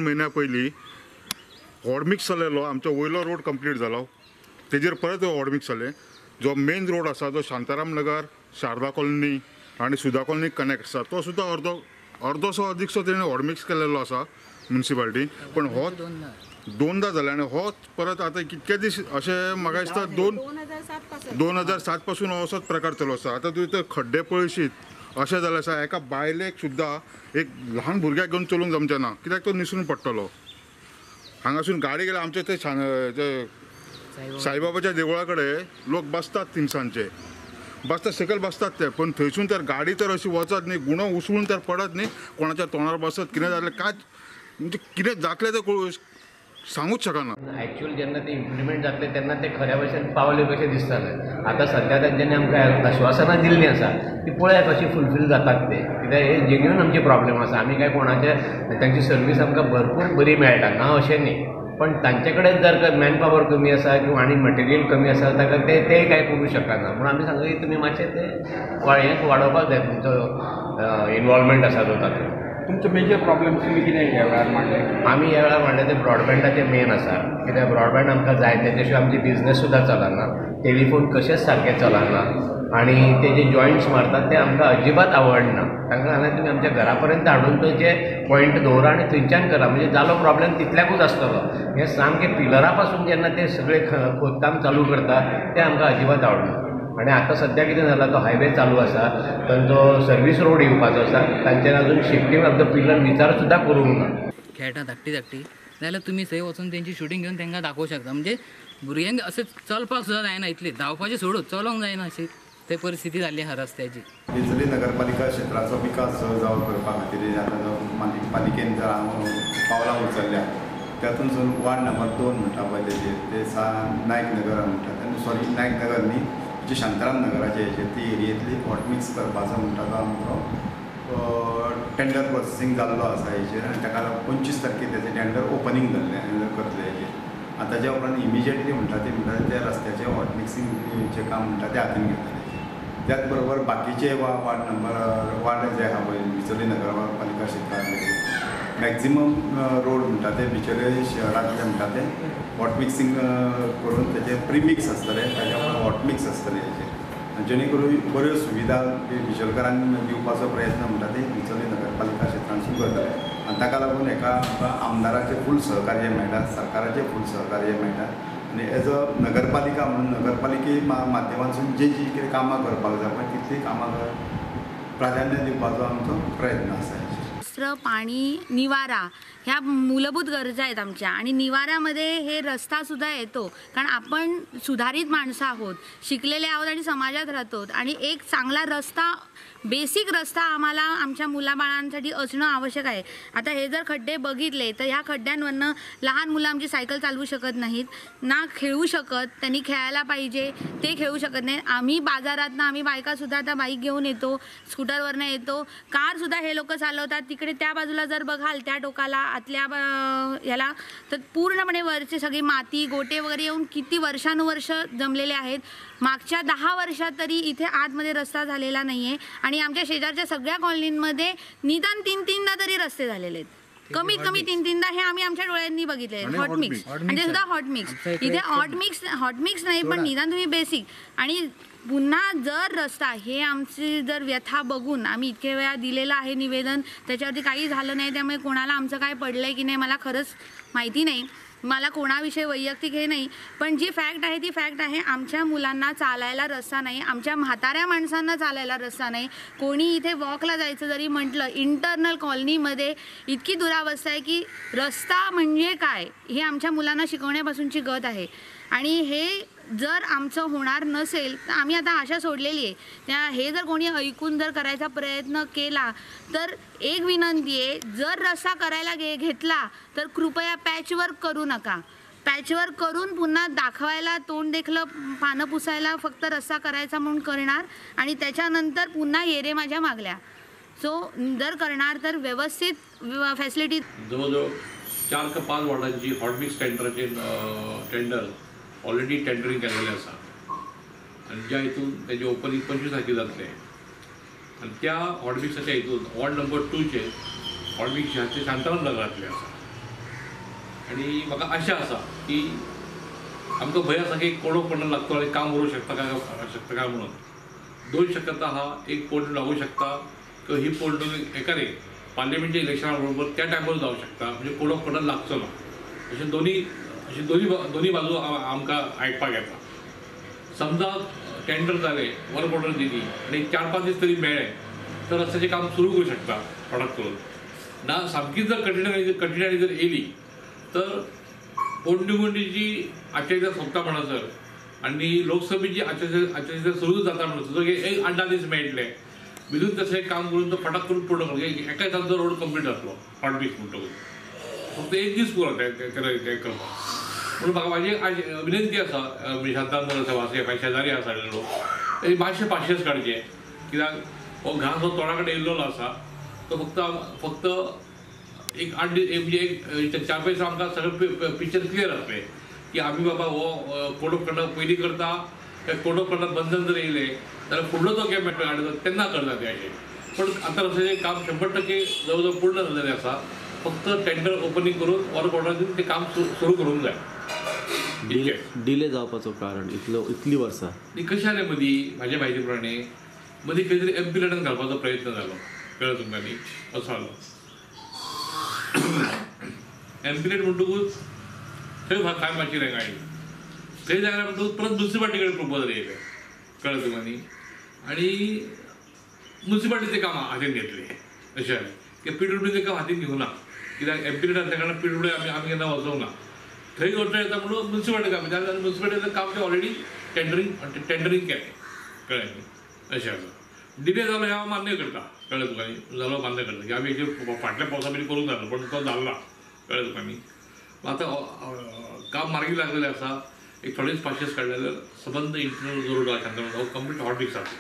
महिन्या पयलीं हॉटमिक्स जालेलो आमचो वयलो रोड कंप्लीट जालो तेजेर परत हॉटमिक्स जालें जो मेन रोड आसा जो शांताराम नगर शारदा कॉलनी आनी सुधा कॉलनी कनेक्ट आसा तो सुद्दां अर्दोसो अदीकसो तेणें हॉटमिक्स केलेलो आसा म्युनिसिपालिटी पण हो दोनदा जालें आनी हो परत आतां कितके दीस अशें म्हाका दिसता 2007 पासून हो असोच प्रकार चालू आसा. आतां तुवें ते खड्डे पळयशीत अशें जालें आसा एका बायलेक सुद्दां एक ल्हान भुरग्याक घेवन चलूंक जमचें ना कित्याक तो निसून पडटलो. हांगासून गाडी गेल्यार आमचे ते साईबाबाच्या देवळा कडेन लोक बसतात तिनसांचे बसतात सकयल बसतात ते पण थंयसून तर गाडी तर अशी वचत न्ही गुणो उसळून तर पडत न्ही कोणाच्या तोंडार बसत कितें जालें काय म्हणजे कितें जातलें तें सांगूच शकना. ॲक्च्युअल जेन्ना ते इम्प्लिमेंट जातले तेन्ना ते खऱ्या भशेन पावले कशें दिसतालें. आतां सद्या तेंच्यांनी आमकां आश्वासनां दिल्लीं आसा ती पळया कशी फुलफील जातात ते कित्याक हे जेन्युइन आमचे प्रॉब्लेम आसा. आमी काय कोणाचे तांची सर्वीस आमकां भरपूर बरी मेळटा ना अशें न्ही पण तांचे कडेन जर मॅन पावर कमी आसा किंवा आनी मटेरियल कमी आसा ताका ते काय करूं शकना म्हणून आमी सांगता की तुमी मातशें ते हें वाडोवपाक जाय तुमचो इनवॉल्वमेंट आसा तो तातूंत. तुमचे मेजर प्रॉब्लेम तुमी कितें ह्या वेळार मांडले? आमी ह्या वेळार मांडले ते ब्रॉडबँडाचे मेन आसा कित्याक ब्रॉडबँड आमकां जाय तेजे शिवाय आमचे बिजनस सुद्दां चलना टेलिफोन कशेंच सारकें चलना आनी ते जे जॉयंट्स मारतात ते आमकां अजिबात आवडना. तांकां सांगलें तुमी आमच्या घरा पर्यंत हाडून थंयचे पॉयंट दवरा आनी थंयच्यान करा म्हणजे जालो प्रॉब्लेम तितल्याकूच आसतलो. हे सामकें पिलरा पासून जेन्ना ते सगळें खोदकाम चालू करता तें आमकां अजिबात आवडना. आनी आतां सद्या कितें जाला तो हायवे चालू आसा तांचो सर्वीस रोड येवपाचो आसा तांच्यान अजून शिफ्टींग ऑफ द पिलर विचार सुद्दां करूंक ना. खेळटा धाकटी जाल्यार तुमी थंय वचून तेंची शुटींग घेवन तांकां दाखोवं शकता म्हणजे भुरग्यांक अशें चलपाक सुद्दां जायना इतली धांवपाचें सोडून चलोंक जायना अशी ते परिस्थिती जाल्ली आहा रस्त्याची. बिचोली नगरपालिका क्षेत्राचो विकास जावं करपा खातीर आतां पालिकेन जर पावलां उचल्ल्या तातूंत वार्ड नंबर 2 म्हणटा पळय तेजेर ते नायक नगर म्हणटा सॉरी नायक नगर न्ही जे शांताराम नगराचे हेचेर ती एरियेंतली हॉटमिक्स करपाचो म्हणटा तो आमचो टेंडर प्रोसेसींग जाल्लो आसा हेचेर आनी ताका लागून 25 तारखेर तेजें टेंडर ओपनिंग जाल्लें करतले हेचेर. आतां जे उपरांत इमिजिएटली म्हणटा ते रस्त्याचें हॉटमिक्सिंगचें काम म्हणटा तें हातीन घेतलें. त्याच बरोबर बाकीचे वार्ड जे आहा पळय बिचोली नगरपालिका क्षेत्रांतले मॅक्झिमम रोड म्हणटा ते बिचोली शहरांतले म्हणटा ते हॉटमिक्सिंग करून तेजे प्रिमिक्स आसतले ताच्या उपरांत हॉटमिक्स आसतले हेचेर जेणे करून बऱ्यो सुविधा बिचोलकारांक दिवपाचो प्रयत्न म्हणटा ते बिचोली नगरपालिका क्षेत्रांतसून करतले. आनी ताका लागून हेका आमदाराचें फूल सहकार्य मेळटा सरकाराचें फूल सहकार्य मेळटा आनी एज अ नगरपालिका म्हणून नगरपालिके माध्यमांतसून जी कितें कामां करपाक जाय पळय तितली कामां प्राधान्य दिवपाचो आमचो प्रयत्न आसा. वस्त्र पाणी निवारा ह्या मूलभूत गरजा आहेत आमच्या आणि निवाऱ्यामध्ये हे रस्तासुद्धा येतो कारण आपण सुधारित माणसं आहोत शिकलेले आहोत आणि समाजात राहतो आणि एक चांगला रस्ता बेसिक रस्ता आम्हाला आमच्या मुलाबाळांसाठी असणं आवश्यक आहे. आता हे जर खड्डे बघितले तर ह्या खड्ड्यांवरनं लहान मुलं आमची सायकल चालवू शकत नाहीत ना खेळू शकत त्यांनी खेळायला पाहिजे ते खेळू शकत नाही. आम्ही बाजारातनं आम्ही बायकासुद्धा आता बाईक घेऊन येतो स्कूटरवरनं येतो कारसुद्धा हे लोक चालवतात तिकडे त्या बाजूला जर बघाल त्या टोकाला आतल्या ह्याला तर पूर्णपणे वरचे सगळी माती गोटे वगैरे येऊन किती वर्षानुवर्ष जमलेले आहेत. मागच्या 10 वर्षात तरी इथे आतमध्ये रस्ता झालेला नाही आहे आणि आमच्या शेजारच्या सगळ्या कॉलनींमध्ये निदान 3-3दा तरी रस्ते झालेले आहेत कमीत कमी 3-3दा हे आम्ही आमच्या डोळ्यांनी बघितले. हॉटमिक्स म्हणजे सुद्धा हॉटमिक्स इथे हॉटमिक्स नाही पण निदान तुम्ही बेसिक आणि पुन्हा जर रस्ता हे आमची जर व्यथा बघून आम्ही इतके वेळा दिलेलं आहे निवेदन त्याच्यावरती काही झालं नाही त्यामुळे कोणाला आमचं काय पडलंय की नाही मला खरंच माहिती नाही. मला कोणाविषयी वैयक्तिक हे नाही पण जी फॅक्ट आहे ती फॅक्ट आहे. आमच्या मुलांना चालायला रस्ता नाही आमच्या म्हाताऱ्या माणसांना चालायला रस्ता नाही. कोणी इथे वॉकला जायचं जरी म्हटलं इंटरनल कॉलनीमध्ये इतकी दुरावस्था आहे की रस्ता म्हणजे काय हे आमच्या मुलांना शिकवण्यापासूनची गत आहे आणि हे जर आमचं होणार नसेल तर आम्ही आता आशा सोडलेली आहे. त्या हे जर कोणी ऐकून जर करायचा प्रयत्न केला तर एक विनंती आहे जर रस्ता करायला घेतला तर कृपया पॅचवर्क करू नका. पॅचवर्क करून पुन्हा दाखवायला तोंड देखलं पानं पुसायला फक्त रस्ता करायचा म्हणून करणार आणि त्याच्यानंतर पुन्हा येरे माझ्या मागल्या. सो जर करणार तर व्यवस्थित फॅसिलिटी जवळजवळ 4 का 5 वॉर्डांची हॉटमिक्स टेंडर ऑलरेडी टेंडरिंग केलेलें आसा आनी ज्या हितून तेजे ओपनिंग 25 तारखेर जातलें आनी त्या हॉटमिक्साच्या हितून वॉर्ड नंबर 2 हॉटमिक्स शांताराम नगरांतले आसा आनी म्हाका आशा आसा की आमकां भंय आसा की कोणो पडून लागतो आनी काम उरूंक शकता काय म्हणून 2 शक्यता आहा. एक पोल लागू शकता किंवा ही पोल एका रे पार्लिमेंटच्या इलेक्शना बरोबर त्या टायमार जावं शकता, म्हणजे कोणो पडून लागचो ना. अशें दोन्ही बाजू आमकां आयकपाक येता. समजा टेंडर जालें, वर्क ऑर्डर दिली आनी 4-5 दीस तरी मेळ्ळे तर रस्त्याचें काम सुरू करूं शकता फटाक करून. ना सामकीच जर कठीणाई जर येयली तर पोटनिवडणुकीची आचारसंहिता सोंपता म्हणसर आनी लोकसभेची आचारसंहिता सुरू जाता म्हणसर एक 8-10 दीस मेळटले. भितून तशें काम करून तो फटाक करून पूर्ण करूं. एका दिसाचो रोड कंप्लीट जातलो हॉटमिक्स म्हणटकूच. फक्त 1 दीस पुरो तें करपाक. म्हणून म्हाका म्हाजी विनंती आसा म्हणजे शांताराम सभासद शेजारी आसा लोक ते मातशे पाशियस काडचे. कित्याक हो घास जो तोंडा कडेन येयल्लो आसा तो फक्त एक 8 दीस म्हणजे एक 4-5 दीस आमकां सगळें पिक्चर क्लियर जातलें की आमी बाबा हो कोड ऑफ कंडक्ट पयलीं करता, कोड ऑफ कंडक्ट बंधन जर येयलें जाल्यार फुडलो तो गॅप मेळटा तेन्ना करता तें अशें. पण आतां रस्त्याचें काम 100% जवळ जवळ पूर्ण जाल्लें आसा. फक्त टेंडर ओपनिंग करून वर्क ऑर्डर दिवन तें काम सुरू करूंक जाय. डिले जावपाचो कारण इतली वर्सां कशें जालें मदीं म्हाज्या म्हायती प्रमाणे मदीं खंय तरी एम्पिलेटन घालपाचो प्रयत्न जालो, कळ्ळें तुमकां न्ही, असो जालो. एम्पिलेट म्हणटकूच थंय कांय मातशी रेंगाळी. थंय जाल्यार म्हणटकूच परत म्युन्सिपाल्टी कडेन प्रपोजल येयलें, कळ्ळें तुमकां न्ही. आनी म्युन्सिपाल्टीचें काम हातीन घेतलें अशें जालें की PWDचें काम हातीन घेवना. कित्याक एम्पिलेट आसल्या कारणान PWD आमी केन्ना वचोंक ना. थंय करचें येता म्हणून म्युन्सिपाल्टी काम म्युन्सिपाल्टीचें काम तें ऑलरेडी टेंडरींग केलें, कळ्ळें न्ही, अशें आसा. डिले जालो हें हांव मान्य करता, कळ्ळें तुका न्ही, जालो मान्य करता की आमी फाटल्या पावसा भितर करूंक जालो पण तो जालो ना, कळ्ळें तुका न्ही. आतां काम मार्गी लागलेलें आसा. एक थोडेच पाशियस काडले जाल्यार संबंद इंटरनल रोड आसा कंप्लीट हॉट मिक्स जाता.